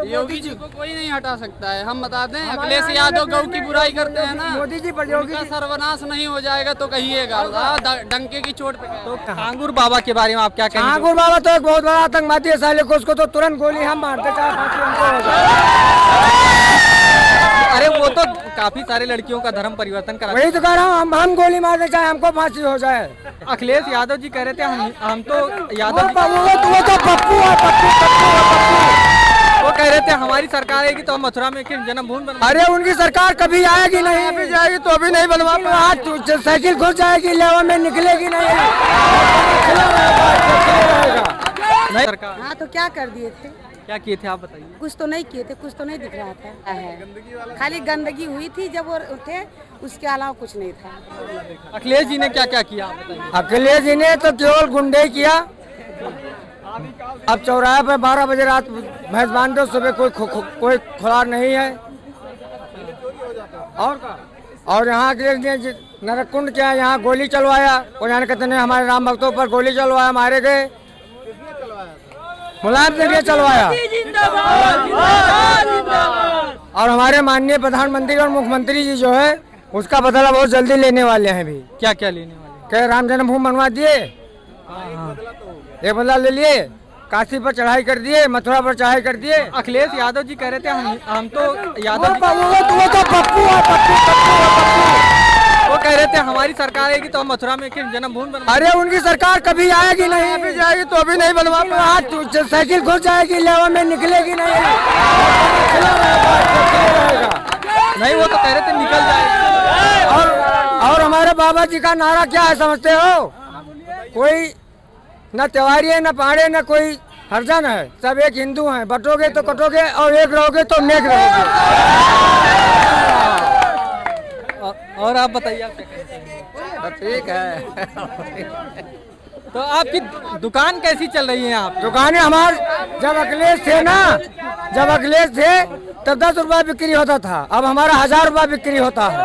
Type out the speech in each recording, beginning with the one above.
योगी जी को कोई नहीं हटा सकता है। हम बता दें, अखिलेश यादव गौ की बुराई करते हैं ना, मोदी जी पर योगी उनका सर्वनाश नहीं हो जाएगा तो कहिएगा, डंके की चोट पे। तो कांगूर बाबा के बारे में आप क्या कहेंगे? ठाकुर बाबा तो एक बहुत बड़ा आतंकवादी है साले को, उसको तो तुरंत गोली हम मारते चाहे फांसी हमको हो जाए। अरे वो तो काफी सारे लड़कियों का धर्म परिवर्तन करा। वही तो कह रहा हूँ, हम गोली मारते चाहे हमको फांसी हो जाए। अखिलेश यादव जी कह रहे थे हम तो यादव जी वो तो पप्पू है, पप्पू। वो कह रहे थे हमारी सरकार आएगी तो हम मथुरा में फिर जन्मभूमि बनवा। अरे उनकी सरकार कभी आएगी नहीं, अभी जाएगी तो अभी नहीं बनवा। आज साइकिल घुस जाएगी, लेवा में निकलेगी नहीं। नहीं सरकार। हाँ तो क्या कर दिए थे? क्या किए थे आप बताइए? कुछ तो नहीं किए थे, कुछ तो नहीं दिख रहा था। खाली गंदगी हुई थी जब वो थे, उसके अलावा कुछ नहीं था। अखिलेश जी ने क्या क्या किया आप बताइए? अखिलेश जी ने तो केवल गुंडे किया। अब चौराहे पे 12 बजे रात भैंस बांध दो, सुबह कोई खुरार नहीं है। और यहाँ के नरकुंड क्या है, यहाँ गोली चलवाया। और यहाँ कहते हैं हमारे राम भक्तों पर गोली चलवाया, मारे गए। मुलायम सिंह ने चलवाया। और हमारे माननीय प्रधानमंत्री और मुख्यमंत्री जी जो है, उसका बदला बहुत जल्दी लेने वाले हैं। भी क्या क्या लेने वाले? क्या राम जन्मभूमि बनवा दिए, ये बदला ले लिए, काशी पर चढ़ाई कर दिए, मथुरा पर चढ़ाई कर दिए। अखिलेश यादव जी कह रहे थे हम तो यादव जी वो तो पप्पू है, पप्पू। वो कह रहे थे हमारी सरकार आएगी तो हम मथुरा में फिर जन्मभूमि बनवा। अरे उनकी सरकार कभी आएगी नहीं, अभी जाएगी तो अभी नहीं बनवा। आज साइकिल घुस जाएगी, लेवा में निकलेगी नहीं। नहीं वो तो कह रहे थे निकल जाएगी। और हमारे बाबा जी का नारा क्या है समझते हो? कोई न त्योहारी है, न पहाड़े, न कोई हरजन है, सब एक हिंदू हैं। बटोगे तो कटोगे और एक रहोगे तो नेक रहोगे। और आप बताइए आप क्या कहते हैं? ठीक है। तो आपकी दुकान कैसी चल रही है? आप दुकानें हमारे जब अखिलेश थे ना, जब अखिलेश थे तब 10 रुपया बिक्री होता था, अब हमारा 1000 रुपया बिक्री होता है।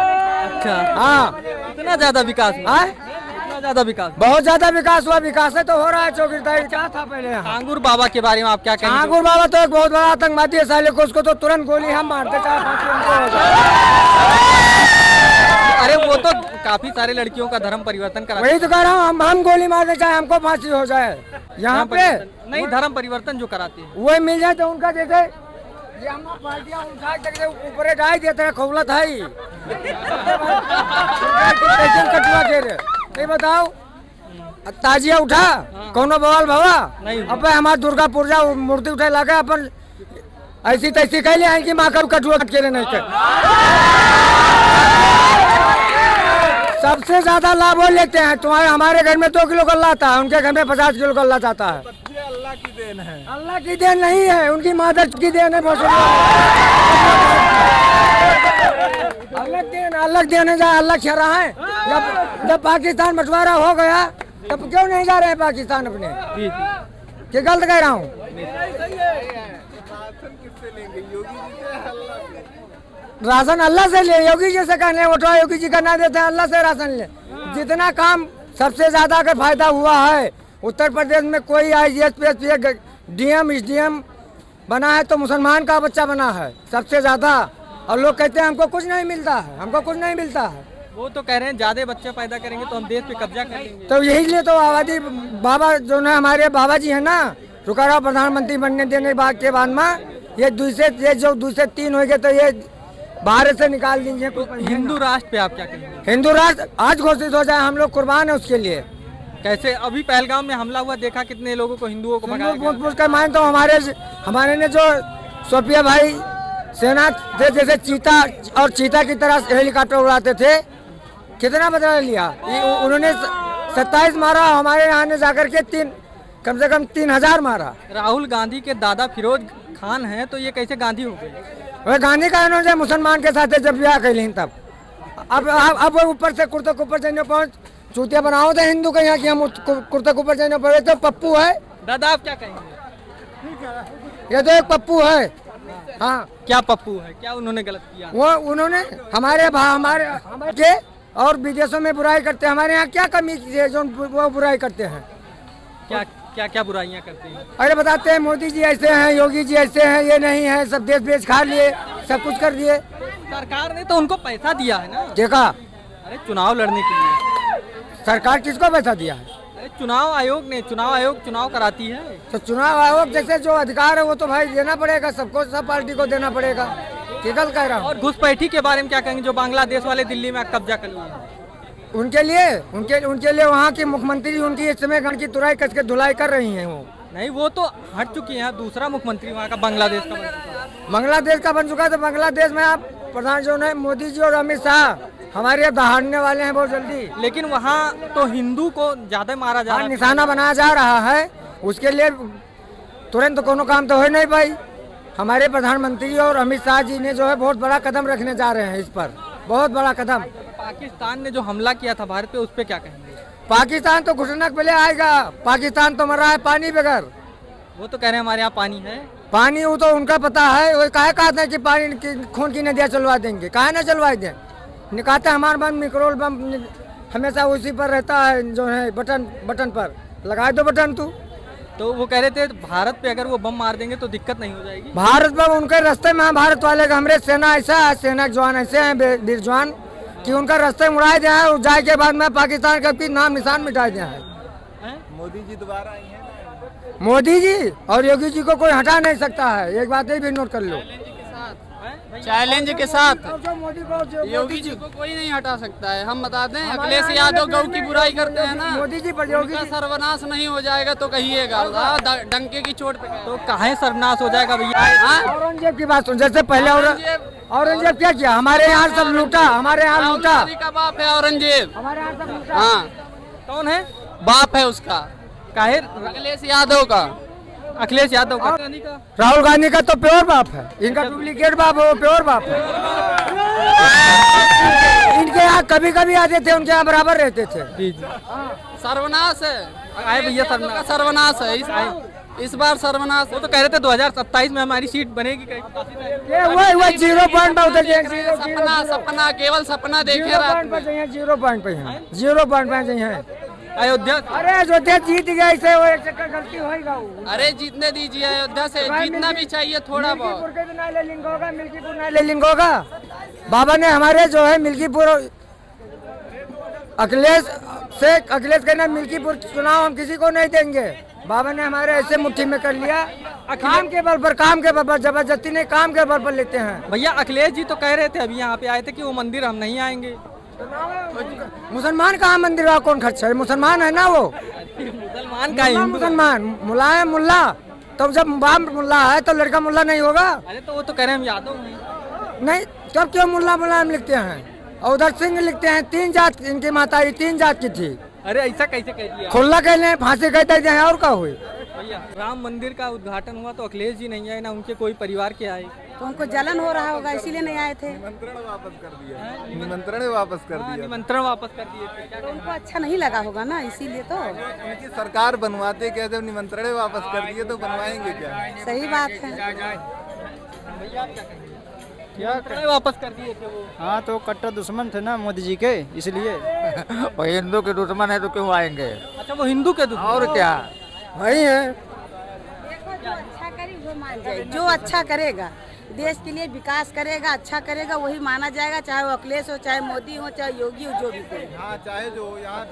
अच्छा हाँ, इतना ज्यादा विकास हुआ? इतना ज्यादा विकास? बहुत ज्यादा विकास हुआ। विकास है तो हो रहा है। चौकीदारी क्या था पहले? कांगूर बाबा के बारे में आप क्या कहेंगे? कांगूर बाबा तो एक बहुत बड़ा आतंकवादी है साले को, उसको तो तुरंत गोली हम मारते चाहे फांसी हमको हो जाए। अरे वो तो काफी सारे लड़कियों का धर्म परिवर्तन करा। वही तो कह रहा हूँ, हम गोली मारते चाहे हमको फांसी हो जाए। यहाँ पे नहीं, धर्म परिवर्तन जो कराते हैं वही मिल जाए तो उनका जैसे ये हम पार्टियां उठा के ऊपर डाल देते हैं, खौला था ही कटवा के रे। नहीं बताओ, ताजिया उठा कोनो बवाल भवा नहीं। अब हमारे दुर्गा पूजा मूर्ति उठा लगा अपन ऐसी तैसी कह लिया कि माँ कब कटुआ कट के नहीं कर। सबसे ज्यादा लाभ वो लेते हैं। तुम्हारे हमारे घर में 2 किलो गल्ला आता है, उनके घर में 50 किलो गल्ला जाता है। अल्लाह की देन है। अल्लाह की देन नहीं है, उनकी मादर की देन है। अलग देने जाए, अलग खा रहा है। जब पाकिस्तान बंटवारा हो गया तब क्यों नहीं जा रहे हैं पाकिस्तान अपने? क्या गलत कह रहा हूँ? राशन अल्लाह से ले, योगी जी से कहने वोटवा योगी जी करना देते हैं, अल्लाह से राशन ले। जितना काम सबसे ज्यादा अगर फायदा हुआ है उत्तर प्रदेश में, कोई IAS DM SDM बना है तो मुसलमान का बच्चा बना है सबसे ज्यादा। और लोग कहते हैं हमको कुछ नहीं मिलता है, हमको कुछ नहीं मिलता है। वो तो कह रहे हैं ज्यादा बच्चे पैदा करेंगे तो हम देश पे कब्जा कर लेंगे। तो यही लिए तो आबादी बाबा जो है हमारे बाबा जी है ना, रुका प्रधानमंत्री बनने देने के बाद में ये दूसरे 3 हो गए तो ये भारत से निकाल दीजिए। हिंदू राष्ट्र पे आप क्या कहेंगे? हिंदू राष्ट्र आज घोषित हो जाए, हम लोग कुर्बान है उसके लिए। कैसे? अभी पहलगाम में हमला हुआ, देखा कितने लोगों को, हिंदुओं को भगाया गया। मान तो हमारे ने जो सोफिया भाई सेना थे, जैसे चीता और चीता की तरह हेलीकॉप्टर उड़ाते थे, कितना बदला लिया उन्होंने। 27 मारा, हमारे यहाँ ने जाकर के कम से कम 3000 मारा। राहुल गांधी के दादा फिरोज खान हैं, तो ये कैसे गांधी हो गए? वह गांधी का इन्होंने मुसलमान के साथ जब ब्याह कैली तब। अब वो ऊपर से कुर्ते के ऊपर जाने पहुँच चूतिया बनाओ थे हिंदू के यहाँ की, हम कुर्ते के ऊपर जाने पड़े तो पप्पू है। दादा आप क्या कहेंगे? ये तो एक पप्पू है। हाँ, क्या पप्पू है? क्या उन्होंने गलत किया? वो उन्होंने हमारे के और विदेशों में बुराई करते हैं। हमारे यहाँ क्या कमी है जो वो बुराई करते हैं? क्या क्या बुराइयां करते हैं? अरे बताते हैं मोदी जी ऐसे हैं, योगी जी ऐसे हैं, ये नहीं है, सब देश बेच खा लिए, सब कुछ कर दिए। सरकार ने तो उनको पैसा दिया है ना, देखा अरे चुनाव लड़ने के लिए। सरकार किसको पैसा दिया है? अरे चुनाव आयोग चुनाव कराती है। तो चुनाव आयोग जैसे जो अधिकार है वो तो भाई देना पड़ेगा सबको, सब पार्टी को देना पड़ेगा। ठीक कह रहा हूँ। और घुसपैठी के बारे में क्या कहेंगे, जो बांग्लादेश वाले दिल्ली में कब्जा कर लिए? उनके लिए वहाँ की मुख्यमंत्री उनकी इस समय गण की तुराई कस के धुलाई कर रही हैं। वो नहीं, वो तो हट चुकी है, दूसरा मुख्यमंत्री वहाँ का बांग्लादेश का बन चुका है। बांग्लादेश का बन चुका है। तो बांग्लादेश में आप प्रधान जो है मोदी जी और अमित शाह हमारे दहाड़ने वाले हैं बहुत जल्दी। लेकिन वहाँ तो हिंदू को ज्यादा मारा जा रहा है, निशाना बनाया जा रहा है। उसके लिए तुरंत कोनो काम तो हो नहीं पाई। हमारे प्रधानमंत्री और अमित शाह जी ने जो है बहुत बड़ा कदम रखने जा रहे हैं, इस पर बहुत बड़ा कदम। पाकिस्तान ने जो हमला किया था भारत पे, उस पे क्या कहेंगे? पाकिस्तान तो घुटने पहले आएगा। पाकिस्तान तो मर रहा है पानी बगैर। वो तो कह रहे हैं हमारे यहाँ पानी है। पानी वो तो उनका पता है। वो काहे कहते हैं कि पानी की खून की नदियाँ चलवा देंगे, काहे ना चलवा दें। निकालते हमारा बम, मिक्रोल बम हमेशा उसी पर रहता है, जो है बटन पर लगा दो बटन। तू तो वो कह रहे थे भारत पे अगर वो बम मार देंगे तो दिक्कत नहीं हो जाएगी। भारत पर उनके रास्ते में भारत वाले का हमारे सेना ऐसा है, सेना के जवान ऐसे हैं वीर जवान कि उनका रास्ते मुड़ाए दिया है। जाए के बाद में पाकिस्तान का भी नाम निशान मिटा दिया है। मोदी जी दोबारा आई हैं। मोदी जी और योगी जी को कोई हटा नहीं सकता है, एक बात भी नोट कर लो। चैलेंज के साथ मोदी को योगी जी को कोई नहीं हटा सकता है। हम बता दें, अखिलेश यादव गौ की बुराई करते हैं ना, मोदी जी पर योगी उनका सर्वनाश नहीं हो जाएगा तो कहिएगा। डंके की चोट पे तो काहे सर्वनाश हो जाएगा भैया? औरंगजेब की बात सुन। जैसे पहले औरंगजेब क्या किया, हमारे यहाँ सब लूटा, हमारे यहाँ लूटा। का बाप है औरंगजेब। हमारे यहाँ सब लूटा। हाँ, कौन है बाप है उसका, काहे? अखिलेश यादव का। अखिलेश यादव का। राहुल गांधी का तो प्योर बाप है, इनका डुप्लीकेट बाप है, वो प्योर बाप है। इनके यहाँ कभी कभी आते थे, उनके यहाँ बराबर रहते थे। जी जी, सर्वनाश है। आए भैया सर्वनाश है इस बार सर्वनाश। वो तो कह रहे थे 2027 में हमारी सीट बनेगी। ये वो 0 पॉइंट सपना केवल सपना देखे रहते हैं। 0 पॉइंट पे हैं, 0 पॉइंट पे हैं। अयोध्या, अरे अयोध्या जीत गया, इसे वो एक चक्कर गलती होगा। अरे जीतने दीजिए, अयोध्या से जीतना भी चाहिए थोड़ा बहुत। मिल्कीपुर नहीं ले लिंक होगा। बाबा ने हमारे जो है मिल्कीपुर अखिलेश कहना मिल्कीपुर चुनाव हम किसी को नहीं देंगे। बाबा ने हमारे ऐसे मुट्ठी में कर लिया। काम के बल पर जबरदस्ती नहीं, काम के बल पर लेते हैं। भैया अखिलेश जी तो कह रहे थे, अभी यहाँ पे आए थे कि वो मंदिर हम नहीं आएंगे। मुसलमान कहाँ मंदिर का कौन खर्चा है? मुसलमान है ना वो, मुसलमान का हिंदू। मुसलमान मुलायम मुल्ला, तो जब बाप मुल्ला है तो लड़का मुल्ला नहीं होगा? अरे तो वो तो कह रहे हैं हम यादव हैं। नहीं, तब क्यों मुल्ला मुलायम लिखते हैं? और उधर सिंह लिखते हैं। 3 जात इनकी माता 3 जात की थी। अरे ऐसा कैसे कह दिया? खुल्ला कह लें, फांसी कहते हैं, और क्या हुई? भैया राम मंदिर का उद्घाटन हुआ तो अखिलेश जी नहीं आए, ना उनके कोई परिवार के आए। तो उनको जलन हो रहा होगा, इसीलिए नहीं आए थे। निमंत्रण वापस कर दिया। निमंत्रण वापस कर दिया। निमंत्रण वापस कर दिए थे। क्या तो उनको अच्छा नहीं लगा होगा ना, इसीलिए तो। उनकी सरकार बनवाते क्या, जब निमंत्रण वापस कर दिए तो बनवाएंगे क्या? सही बात है। निमंत्रण वापस कर दिए थे वो। हाँ, तो कट्टर दुश्मन थे ना मोदी जी के, इसलिए। वो हिंदू के दुश्मन है तो क्यों आएंगे? अच्छा, वो हिंदू के दुश्मन। और क्या वही है। जो अच्छा करे वो मान जाए, जो अच्छा करेगा देश के लिए, विकास करेगा, अच्छा करेगा, वही माना जाएगा। चाहे वो अखिलेश हो, चाहे मोदी हो, चाहे योगी हो, जो भी करे। हाँ, चाहे जो यहाँ